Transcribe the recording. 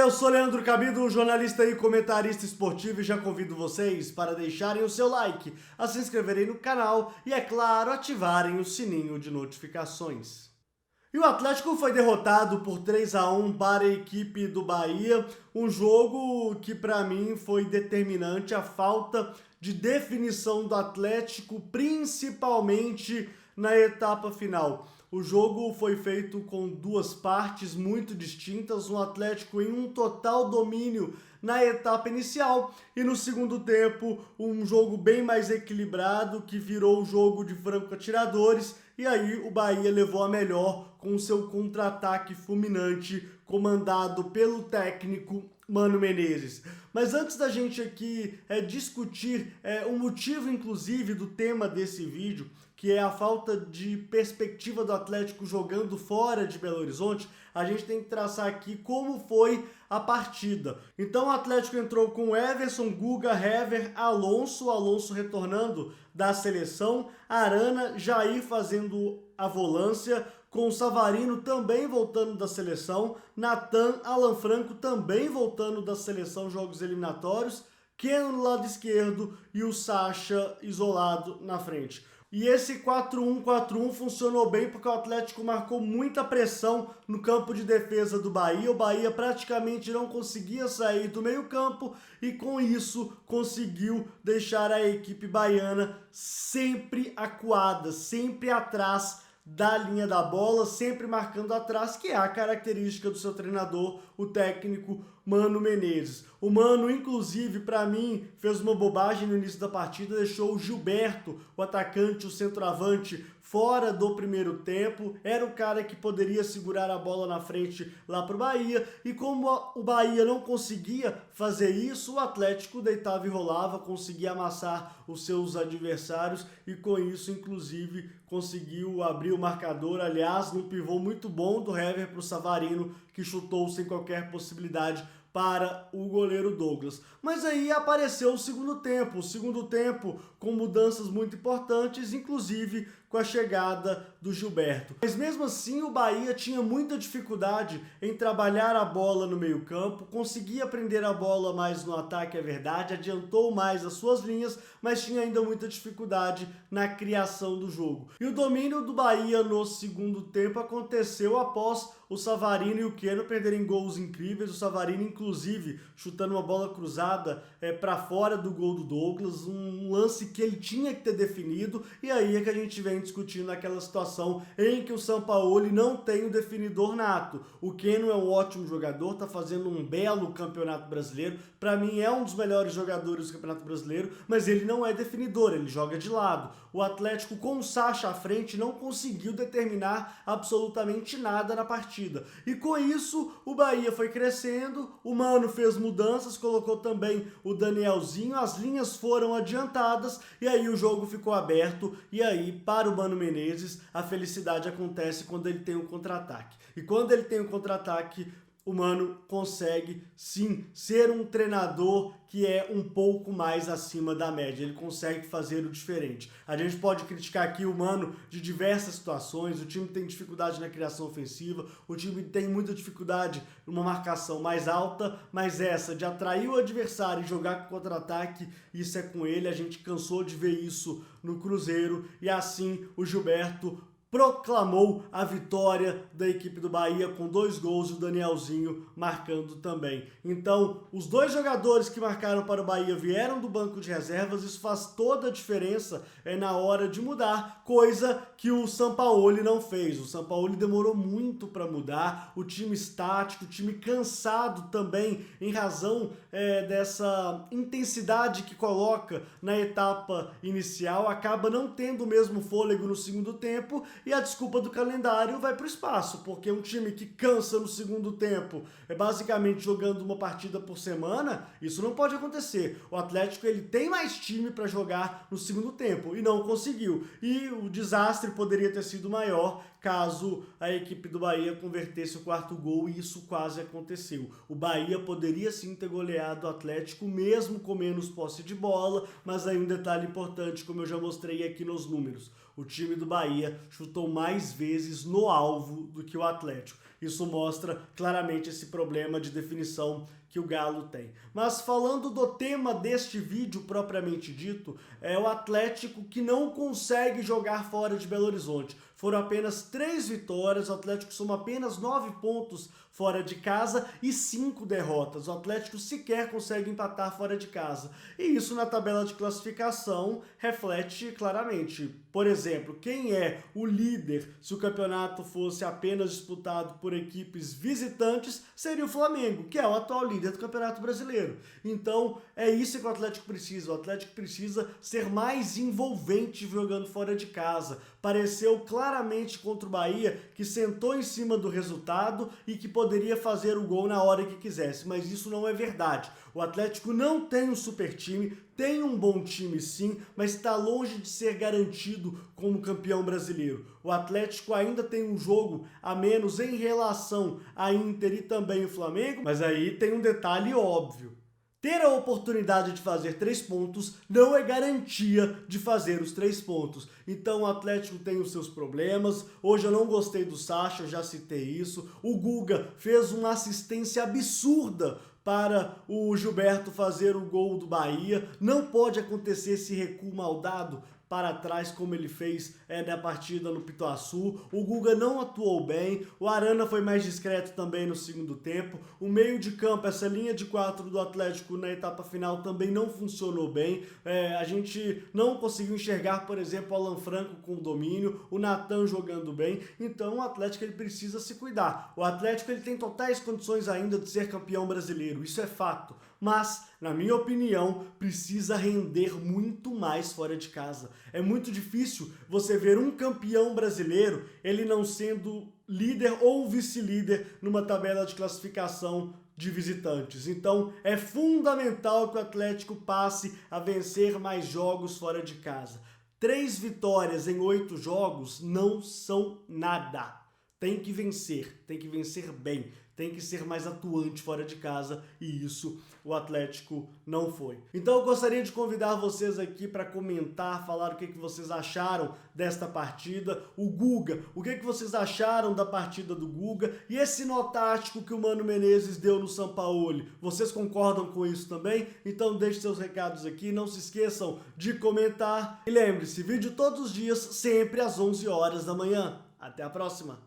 eu sou Leandro Cabido, jornalista e comentarista esportivo, e já convido vocês para deixarem o seu like, a se inscreverem no canal e, é claro, ativarem o sininho de notificações. E o Atlético foi derrotado por 3-1 para a equipe do Bahia, um jogo que para mim foi determinante, a falta de definição do Atlético, principalmente na etapa final. O jogo foi feito com duas partes muito distintas, um Atlético em um total domínio na etapa inicial e no segundo tempo um jogo bem mais equilibrado que virou um jogo de franco-atiradores, e aí o Bahia levou a melhor com seu contra-ataque fulminante comandado pelo técnico Mano Menezes. Mas antes da gente aqui discutir o motivo inclusive do tema desse vídeo, que é a falta de perspectiva do Atlético jogando fora de Belo Horizonte, a gente tem que traçar aqui como foi a partida. Então o Atlético entrou com Everson, Guga, Hever, Alonso retornando da seleção, Arana, Jair fazendo a volância, com Savarino também voltando da seleção, Natan, Alan Franco também voltando da seleção, jogos eliminatórios, Keno no lado esquerdo e o Sacha isolado na frente. E esse 4-1-4-1 funcionou bem porque o Atlético marcou muita pressão no campo de defesa do Bahia. O Bahia praticamente não conseguia sair do meio-campo e com isso conseguiu deixar a equipe baiana sempre acuada, sempre atrás da linha da bola, sempre marcando atrás, que é a característica do seu treinador, o técnico Mano Menezes. O Mano, inclusive, para mim, fez uma bobagem no início da partida, deixou o Gilberto, o atacante, o centroavante, fora do primeiro tempo. Era o cara que poderia segurar a bola na frente lá para o Bahia, e como o Bahia não conseguia fazer isso, o Atlético deitava e rolava, conseguia amassar os seus adversários e com isso, inclusive, conseguiu abrir o marcador, aliás, num pivô muito bom do Hever para o Savarino, que chutou sem qualquer possibilidade para o goleiro Douglas. Mas aí apareceu o segundo tempo com mudanças muito importantes, inclusive com a chegada do Gilberto. Mas mesmo assim o Bahia tinha muita dificuldade em trabalhar a bola no meio-campo, conseguia prender a bola mais no ataque, é verdade, adiantou mais as suas linhas, mas tinha ainda muita dificuldade na criação do jogo. E o domínio do Bahia no segundo tempo aconteceu após o Savarino e o Keno perderem gols incríveis, o Savarino inclusive chutando uma bola cruzada para fora do gol do Douglas, um lance que ele tinha que ter definido, e aí é que a gente vem discutindo aquela situação em que o Sampaoli não tem o definidor nato. O Keno é um ótimo jogador, está fazendo um belo campeonato brasileiro, para mim é um dos melhores jogadores do campeonato brasileiro, mas ele não é definidor, ele joga de lado. O Atlético com o Sacha à frente não conseguiu determinar absolutamente nada na partida. E com isso o Bahia foi crescendo, o Mano fez mudanças, colocou também o Danielzinho, as linhas foram adiantadas e aí o jogo ficou aberto, e aí para o Mano Menezes a felicidade acontece quando ele tem um contra-ataque. E quando ele tem um contra-ataque, o Mano consegue sim ser um treinador que é um pouco mais acima da média, ele consegue fazer o diferente. A gente pode criticar aqui o Mano de diversas situações, o time tem dificuldade na criação ofensiva, o time tem muita dificuldade numa marcação mais alta, mas essa de atrair o adversário e jogar com contra-ataque, isso é com ele, a gente cansou de ver isso no Cruzeiro, e assim o Gilberto proclamou a vitória da equipe do Bahia com 2 gols e o Danielzinho marcando também. Então, os 2 jogadores que marcaram para o Bahia vieram do banco de reservas, isso faz toda a diferença na hora de mudar, coisa que o Sampaoli não fez. O Sampaoli demorou muito para mudar, o time estático, o time cansado também, em razão dessa intensidade que coloca na etapa inicial, acaba não tendo o mesmo fôlego no segundo tempo, e a desculpa do calendário vai para o espaço, porque um time que cansa no segundo tempo, basicamente jogando uma partida por semana, isso não pode acontecer. O Atlético ele tem mais time para jogar no segundo tempo e não conseguiu. E o desastre poderia ter sido maior caso a equipe do Bahia convertesse o 4º gol, e isso quase aconteceu. O Bahia poderia sim ter goleado o Atlético, mesmo com menos posse de bola, mas aí um detalhe importante, como eu já mostrei aqui nos números: o time do Bahia chutou mais vezes no alvo do que o Atlético. Isso mostra claramente esse problema de definição que o Galo tem. Mas falando do tema deste vídeo propriamente dito, é o Atlético que não consegue jogar fora de Belo Horizonte. Foram apenas 3 vitórias, o Atlético soma apenas 9 pontos fora de casa e 5 derrotas. O Atlético sequer consegue empatar fora de casa. E isso na tabela de classificação reflete claramente. Por exemplo, quem é o líder se o campeonato fosse apenas disputado por equipes visitantes seria o Flamengo, que é o atual líder do Campeonato Brasileiro. Então é isso que o Atlético precisa. O Atlético precisa ser mais envolvente jogando fora de casa. Pareceu claramente contra o Bahia que sentou em cima do resultado e que poderia fazer o gol na hora que quisesse, mas isso não é verdade. O Atlético não tem um super time, tem um bom time sim, mas está longe de ser garantido como campeão brasileiro. O Atlético ainda tem um jogo a menos em relação a Inter e também o Flamengo, mas aí tem um detalhe óbvio. Ter a oportunidade de fazer 3 pontos não é garantia de fazer os 3 pontos. Então o Atlético tem os seus problemas. Hoje eu não gostei do Sacha, eu já citei isso. O Guga fez uma assistência absurda para o Gilberto fazer o gol do Bahia. Não pode acontecer esse recuo mal dado para trás como ele fez na partida no Pituaçu. O Guga não atuou bem, o Arana foi mais discreto também no segundo tempo. O meio de campo, essa linha de 4 do Atlético na etapa final também não funcionou bem. A gente não conseguiu enxergar, por exemplo, o Alan Franco com domínio, o Natan jogando bem. Então o Atlético ele precisa se cuidar. O Atlético ele tem totais condições ainda de ser campeão brasileiro, isso é fato. Mas, na minha opinião, precisa render muito mais fora de casa. É muito difícil você ver um campeão brasileiro, ele não sendo líder ou vice-líder numa tabela de classificação de visitantes. Então, é fundamental que o Atlético passe a vencer mais jogos fora de casa. 3 vitórias em 8 jogos não são nada. Tem que vencer bem, tem que ser mais atuante fora de casa e isso o Atlético não foi. Então eu gostaria de convidar vocês aqui para comentar, falar o que vocês acharam desta partida. O Guga, o que vocês acharam da partida do Guga e esse nó tático que o Mano Menezes deu no Sampaoli. Vocês concordam com isso também? Então deixe seus recados aqui, não se esqueçam de comentar. E lembre-se, vídeo todos os dias, sempre às 11 horas da manhã. Até a próxima!